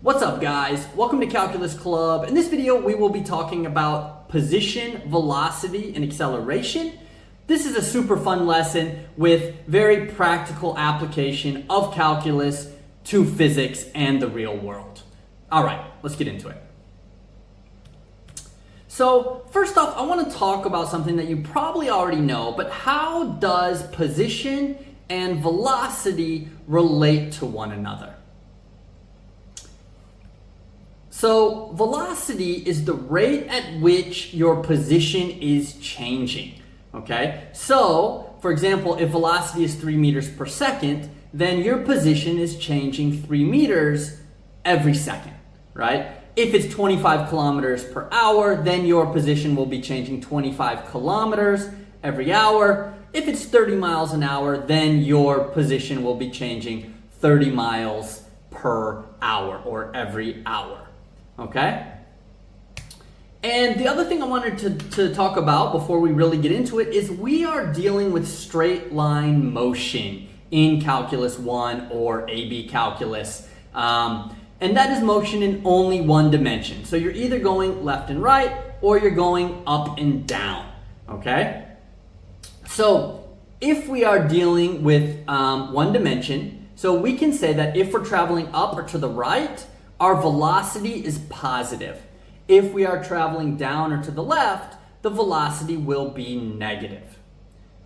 What's up, guys? Welcome to Calculus Club. In this video, we will be talking about position, velocity, and acceleration. This is a super fun lesson with very practical application of calculus to physics and the real world. All right, let's get into it. So first off, I want to talk about something that you probably already know, but how does position and velocity relate to one another? So velocity is the rate at which your position is changing, okay? So, for example, if velocity is 3 meters per second, then your position is changing 3 meters every second, right? If it's 25 kilometers per hour, then your position will be changing 25 kilometers every hour. If it's 30 miles an hour, then your position will be changing 30 miles per hour or every hour. Okay? And the other thing I wanted to talk about before we really get into it is we are dealing with straight line motion in Calculus 1 or AB Calculus. And that is motion in only one dimension. So you're either going left and right or you're going up and down. Okay? So if we are dealing with one dimension, so we can say that if we're traveling up or to the right, our velocity is positive. If we are traveling down or to the left, the velocity will be negative.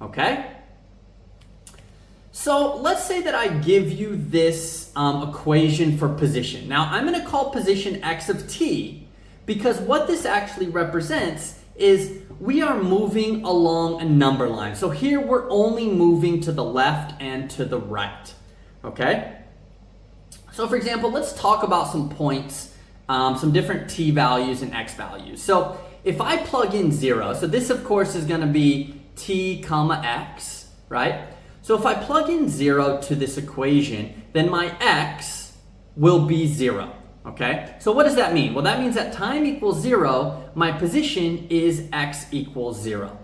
Okay? So let's say that I give you this equation for position. Now I'm going to call position x of t because what this actually represents is we are moving along a number line. So here we're only moving to the left and to the right. Okay? So for example, let's talk about some points, some different t values and x values. So if I plug in 0, so this of course is going to be t comma x, right? So if I plug in 0 to this equation, then my x will be 0, okay? So what does that mean? Well, that means at time equals 0, my position is x equals 0.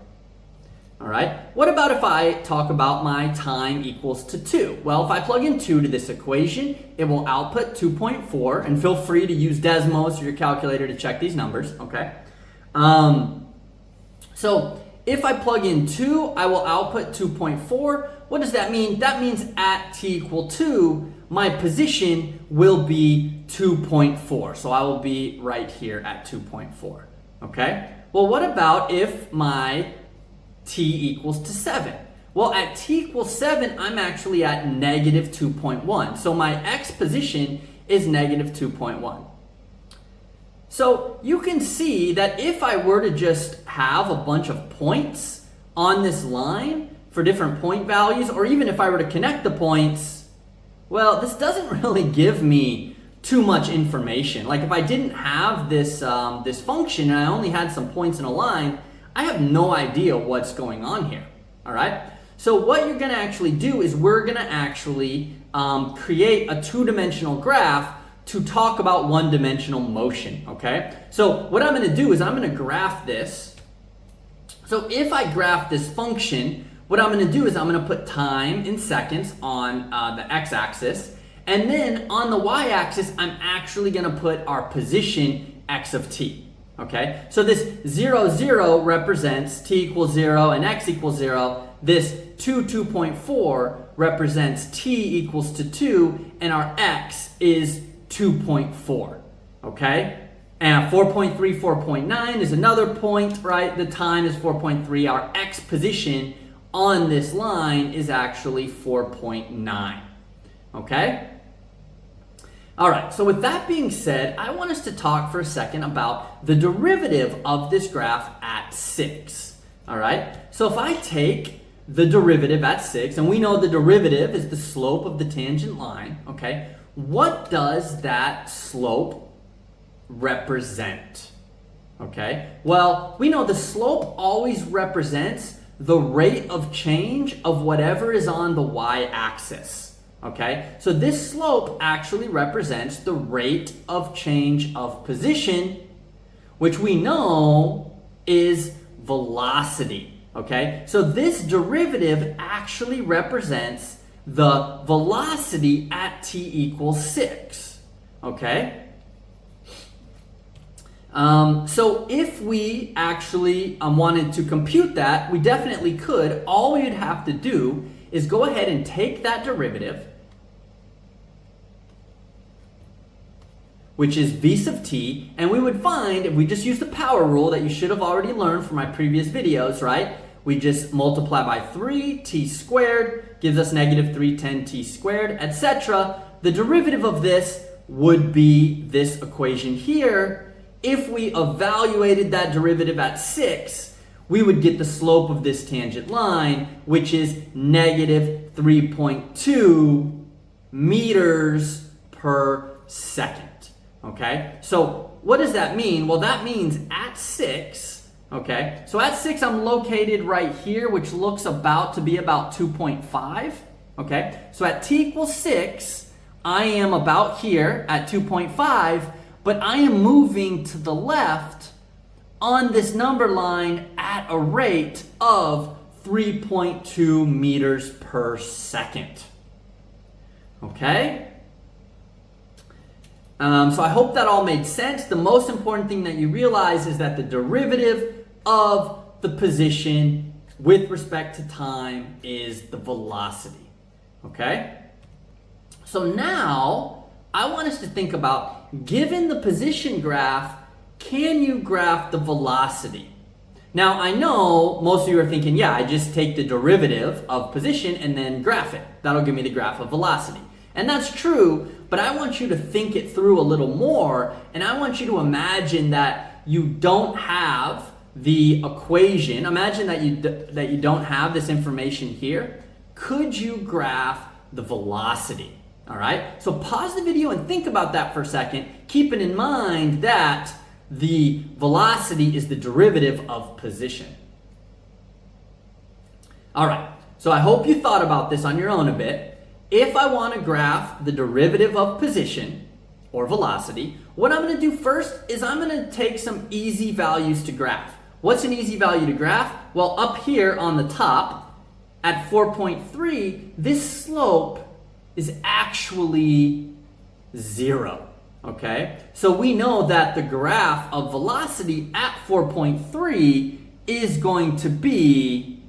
All right, what about if I talk about my time equals to 2? Well, if I plug in 2 to this equation, it will output 2.4, and feel free to use Desmos or your calculator to check these numbers, okay? So if I plug in 2, I will output 2.4. What does that mean? That means at t equal 2, my position will be 2.4. So I will be right here at 2.4, okay? Well, what about if my t equals to 7? Well, at t equals 7, I'm actually at negative 2.1. So my x position is negative 2.1. So you can see that if I were to just have a bunch of points on this line for different point values, or even if I were to connect the points, well, this doesn't really give me too much information. Like if I didn't have this, this function and I only had some points in a line, I have no idea what's going on here, all right? So what you're gonna actually do is we're gonna actually create a two-dimensional graph to talk about one-dimensional motion, okay? So what I'm gonna do is I'm gonna graph this. So if I graph this function, what I'm gonna do is I'm gonna put time in seconds on the x-axis, and then on the y-axis, I'm actually gonna put our position x of t. Okay, so this 0, 0 represents t equals 0 and x equals 0. This 2.4 represents t equals to 2 and our x is 2.4. Okay, and 4.3, 4.9 is another point, right? The time is 4.3. Our x position on this line is actually 4.9. Okay? All right, so with that being said, I want us to talk for a second about the derivative of this graph at 6. All right, so if I take the derivative at 6, and we know the derivative is the slope of the tangent line, okay, what does that slope represent? Okay, well, we know the slope always represents the rate of change of whatever is on the y-axis. Okay, so this slope actually represents the rate of change of position, which we know is velocity. Okay, so this derivative actually represents the velocity at t equals 6. okay? So if we actually wanted to compute that, we definitely could. All we would have to do is go ahead and take that derivative, which is v sub t, and we would find, if we just use the power rule that you should have already learned from my previous videos, right? We just multiply by 3t squared, gives us negative 310t squared, etc. The derivative of this would be this equation here. If we evaluated that derivative at 6, we would get the slope of this tangent line, which is negative 3.2 meters per second. Okay, so what does that mean? Well, that means at 6, okay, so at 6 I'm located right here, which looks about to be about 2.5, okay, so at t equals 6, I am about here at 2.5, but I am moving to the left on this number line at a rate of 3.2 meters per second, okay? So I hope that all made sense. The most important thing that you realize is that the derivative of the position with respect to time is the velocity, okay? So now I want us to think about, given the position graph, can you graph the velocity? Now I know most of you are thinking, yeah, I just take the derivative of position and then graph it. That'll give me the graph of velocity. And that's true, but I want you to think it through a little more, and I want you to imagine that you don't have the equation. Imagine that you don't have this information here. Could you graph the velocity? All right, so pause the video and think about that for a second, keeping in mind that the velocity is the derivative of position. All right, so I hope you thought about this on your own a bit. If I want to graph the derivative of position or velocity, what I'm going to do first is I'm going to take some easy values to graph. What's an easy value to graph? Well, up here on the top at 4.3, this slope is actually 0, okay? So we know that the graph of velocity at 4.3 is going to be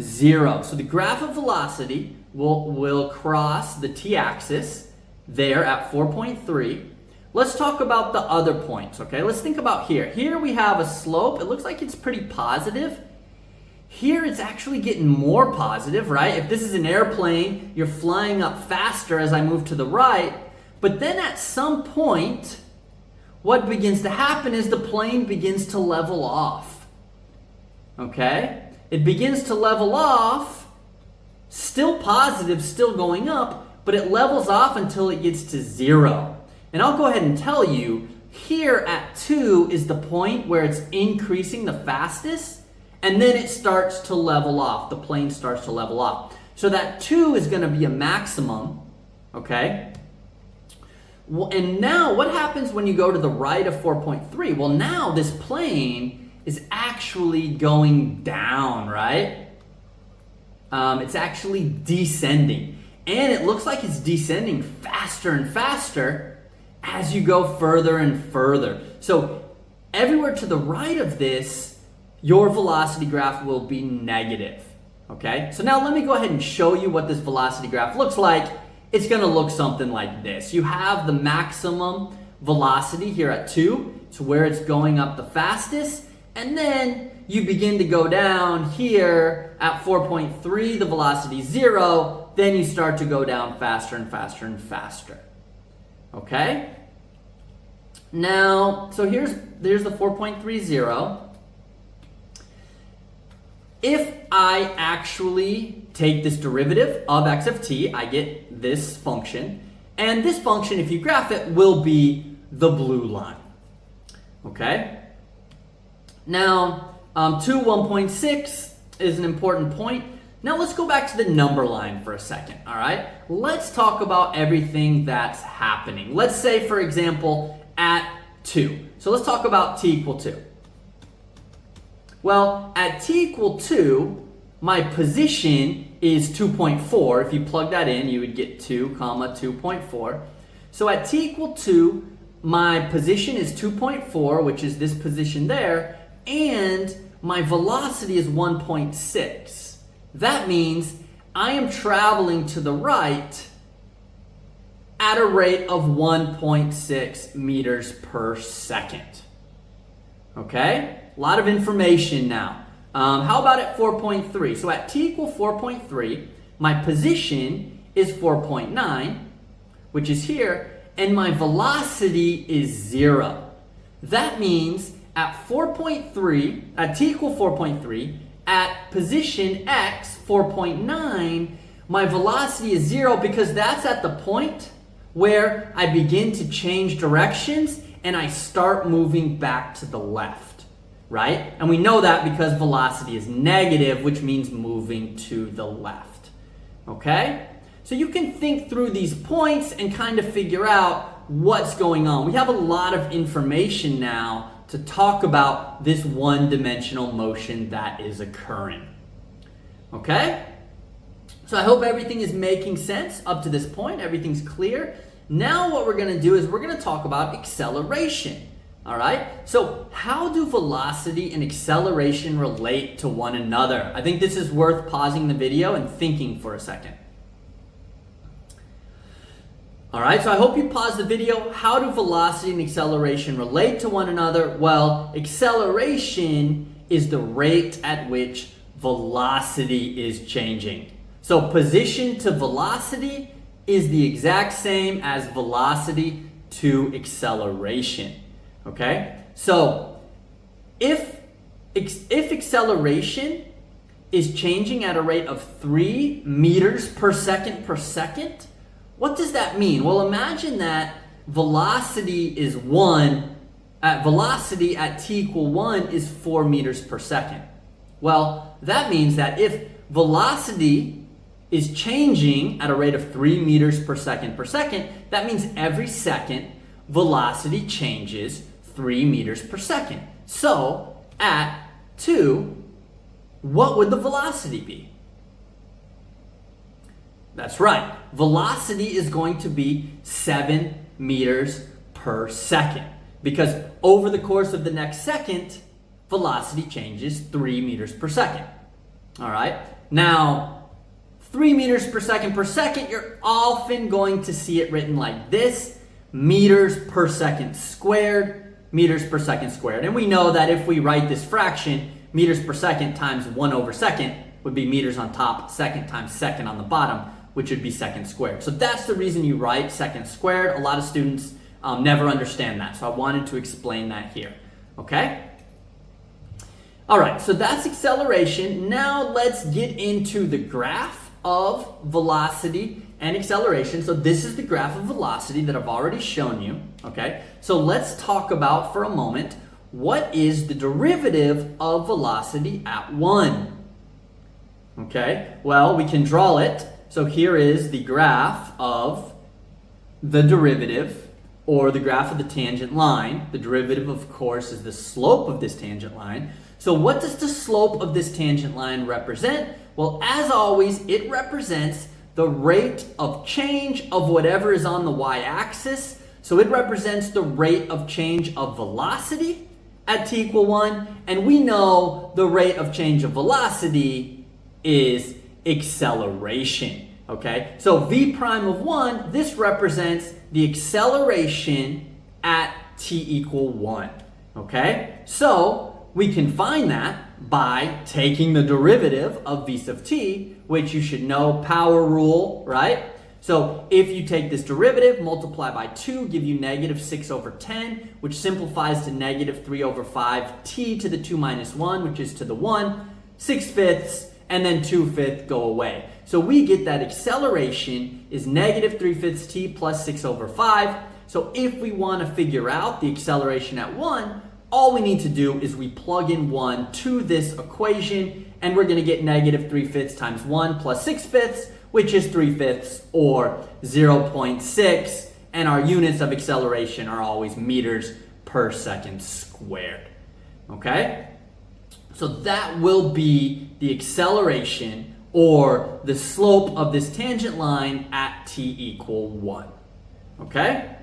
0. So the graph of velocity will cross the t-axis there at 4.3. Let's talk about the other points, okay? Let's think about here. Here we have a slope. It looks like it's pretty positive. Here it's actually getting more positive, right? If this is an airplane, you're flying up faster as I move to the right. But then at some point, what begins to happen is the plane begins to level off, okay? It begins to level off, still positive, still going up, but it levels off until it gets to 0. And I'll go ahead and tell you, here at 2 is the point where it's increasing the fastest, and then it starts to level off. The plane starts to level off. So that 2 is going to be a maximum, okay? Well, and now what happens when you go to the right of 4.3? Well, now this plane is actually going down, right? It's actually descending. And it looks like it's descending faster and faster as you go further and further. So everywhere to the right of this, your velocity graph will be negative, okay? So now let me go ahead and show you what this velocity graph looks like. It's gonna look something like this. You have the maximum velocity here at 2. It's where it's going up the fastest. And then you begin to go down here at 4.3, the velocity is 0. Then you start to go down faster and faster and faster. Okay? Now, so there's the 4.30. If I actually take this derivative of x of t, I get this function. And this function, if you graph it, will be the blue line. Okay? Now, 1.6 is an important point. Now let's go back to the number line for a second, all right? Let's talk about everything that's happening. Let's say, for example, at 2. So let's talk about t equal 2. Well, at t equal 2, my position is 2.4. If you plug that in, you would get 2 comma 2.4. So at t equal 2, my position is 2.4, which is this position there, and my velocity is 1.6. That means I am traveling to the right at a rate of 1.6 meters per second. Okay? A lot of information now. How about at 4.3? So at t equal 4.3, my position is 4.9, which is here, and my velocity is 0. That means at 4.3, at t equal 4.3, at position x, 4.9, my velocity is 0 because that's at the point where I begin to change directions and I start moving back to the left, right? And we know that because velocity is negative, which means moving to the left, okay? So you can think through these points and kind of figure out what's going on. We have a lot of information now to talk about this one-dimensional motion that is occurring, okay? So I hope everything is making sense up to this point. Everything's clear. Now what we're going to do is we're going to talk about acceleration. All right? So how do velocity and acceleration relate to one another? I think this is worth pausing the video and thinking for a second. All right, so I hope you paused the video. How do velocity and acceleration relate to one another? Well, acceleration is the rate at which velocity is changing. So position to velocity is the exact same as velocity to acceleration, okay? So if acceleration is changing at a rate of 3 meters per second, what does that mean? Well, imagine that velocity is 1, velocity at t equal 1 is 4 meters per second. Well, that means that if velocity is changing at a rate of 3 meters per second, that means every second velocity changes 3 meters per second. So at 2, what would the velocity be? That's right. Velocity is going to be 7 meters per second because over the course of the next second, velocity changes 3 meters per second. All right. Now, 3 meters per second, you're often going to see it written like this, meters per second squared, meters per second squared. And we know that if we write this fraction, meters per second times 1 over second would be meters on top, second times second on the bottom, which would be second squared. So that's the reason you write second squared. A lot of students never understand that. So I wanted to explain that here, okay? All right, so that's acceleration. Now let's get into the graph of velocity and acceleration. So this is the graph of velocity that I've already shown you, okay? So let's talk about for a moment, what is the derivative of velocity at 1? Okay, well, we can draw it. So here is the graph of the derivative, or the graph of the tangent line. The derivative, of course, is the slope of this tangent line. So what does the slope of this tangent line represent? Well, as always, it represents the rate of change of whatever is on the y-axis. So it represents the rate of change of velocity at t equal 1. And we know the rate of change of velocity is acceleration, okay? So v prime of 1, this represents the acceleration at t equal 1, okay? So we can find that by taking the derivative of v sub t, which you should know, power rule, right? So if you take this derivative, multiply by 2, give you negative 6 over 10, which simplifies to negative 3 over 5 t to the 2 minus 1, which is to the 1, 6/5, and then 2/5 go away. So we get that acceleration is negative 3/5 t plus 6 over 5. So if we want to figure out the acceleration at 1, all we need to do is we plug in 1 to this equation, and we're going to get negative 3/5 times 1 plus 6/5, which is 3/5 or 0.6. And our units of acceleration are always meters per second squared. Okay? So that will be the acceleration or the slope of this tangent line at t equal 1. Okay?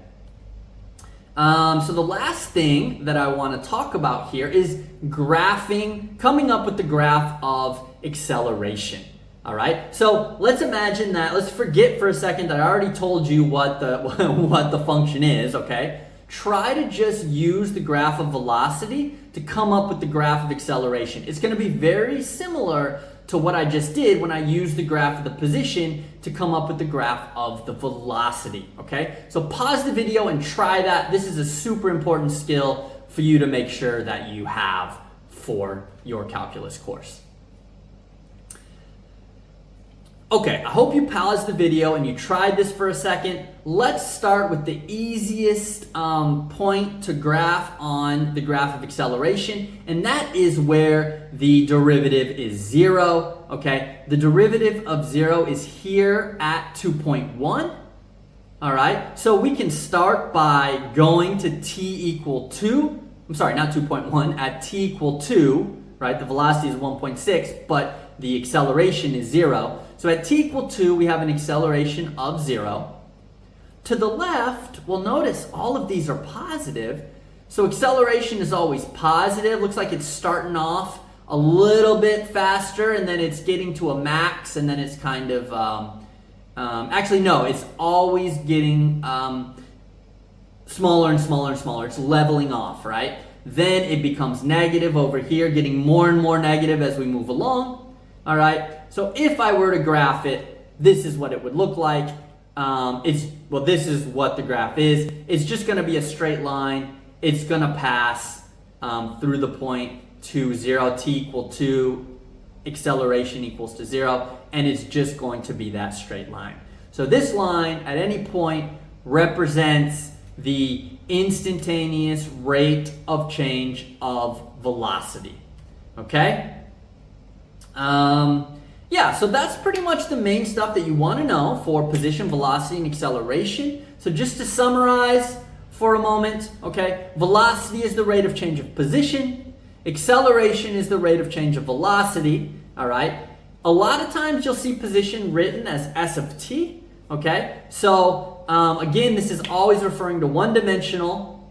So the last thing that I want to talk about here is graphing, coming up with the graph of acceleration. All right, so let's imagine that, let's forget for a second that I already told you what the, what the function is, okay? Try to just use the graph of velocity to come up with the graph of acceleration. It's going to be very similar to what I just did when I used the graph of the position to come up with the graph of the velocity, okay? So pause the video and try that. This is a super important skill for you to make sure that you have for your calculus course. Okay, I hope you paused the video and you tried this for a second. Let's start with the easiest point to graph on the graph of acceleration, and that is where the derivative is 0, okay? The derivative of 0 is here at 2.1, all right? So we can start by going to t equal 2, I'm sorry, not 2.1, at t equal 2, right? The velocity is 1.6, but the acceleration is 0. So at t equal 2, we have an acceleration of 0. To the left, well, notice all of these are positive. So acceleration is always positive. Looks like it's starting off a little bit faster, and then it's getting to a max, and then it's kind of, actually, no, it's always getting smaller and smaller and smaller. It's leveling off, right? Then it becomes negative over here, getting more and more negative as we move along, all right? So if I were to graph it, this is what it would look like. This is what the graph is. It's just going to be a straight line. It's going to pass through the point to 0, t equal 2, acceleration equals to 0, and it's just going to be that straight line. So this line at any point represents the instantaneous rate of change of velocity. Okay? Yeah, so that's pretty much the main stuff that you want to know for position, velocity, and acceleration. So just to summarize for a moment, okay, velocity is the rate of change of position. Acceleration is the rate of change of velocity, all right? A lot of times you'll see position written as s of t, okay? So again, this is always referring to one-dimensional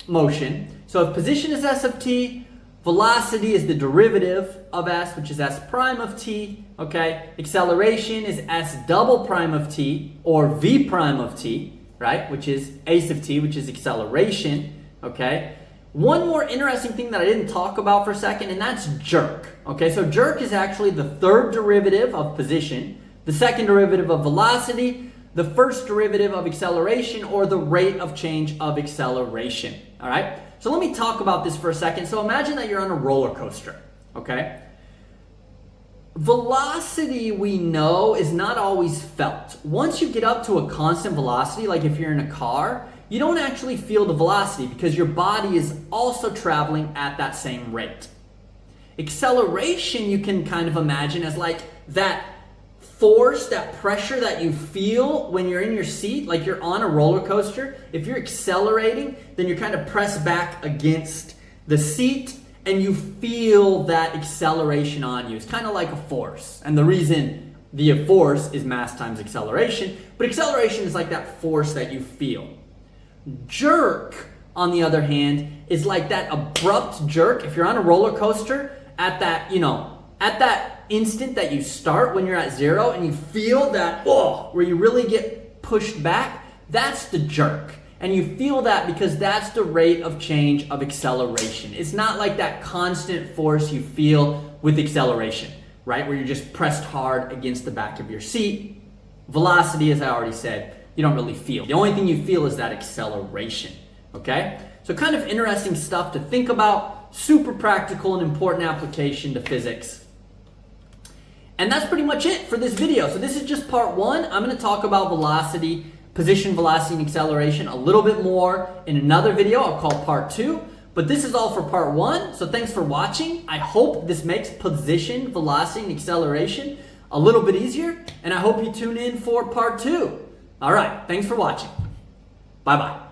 motion. So if position is s of t, velocity is the derivative of s, which is s prime of t, okay? Acceleration is s double prime of t, or v prime of t, right? Which is a of t, which is acceleration, okay? One more interesting thing that I didn't talk about for a second, and that's jerk, okay? So jerk is actually the third derivative of position, the second derivative of velocity, the first derivative of acceleration, or the rate of change of acceleration, all right? So let me talk about this for a second. So imagine that you're on a roller coaster, okay? Velocity, we know, is not always felt. Once you get up to a constant velocity, like if you're in a car, you don't actually feel the velocity because your body is also traveling at that same rate. Acceleration, you can kind of imagine as like that force, that pressure that you feel when you're in your seat, like you're on a roller coaster. If you're accelerating, then you're kind of pressed back against the seat and you feel that acceleration on you. It's kind of like a force. And the reason the force is mass times acceleration, but acceleration is like that force that you feel. Jerk, on the other hand, is like that abrupt jerk. If you're on a roller coaster at that, at that instant that you start when you're at 0 and you feel that, where you really get pushed back, that's the jerk. And you feel that because that's the rate of change of acceleration. It's not like that constant force you feel with acceleration, right? Where you're just pressed hard against the back of your seat. Velocity, as I already said, you don't really feel. The only thing you feel is that acceleration, okay? So kind of interesting stuff to think about. Super practical and important application to physics. And that's pretty much it for this video. So this is just part 1. I'm going to talk about velocity, position, velocity, and acceleration a little bit more in another video I'll call part 2. But this is all for part 1. So thanks for watching. I hope this makes position, velocity, and acceleration a little bit easier. And I hope you tune in for part 2. All right. Thanks for watching. Bye-bye.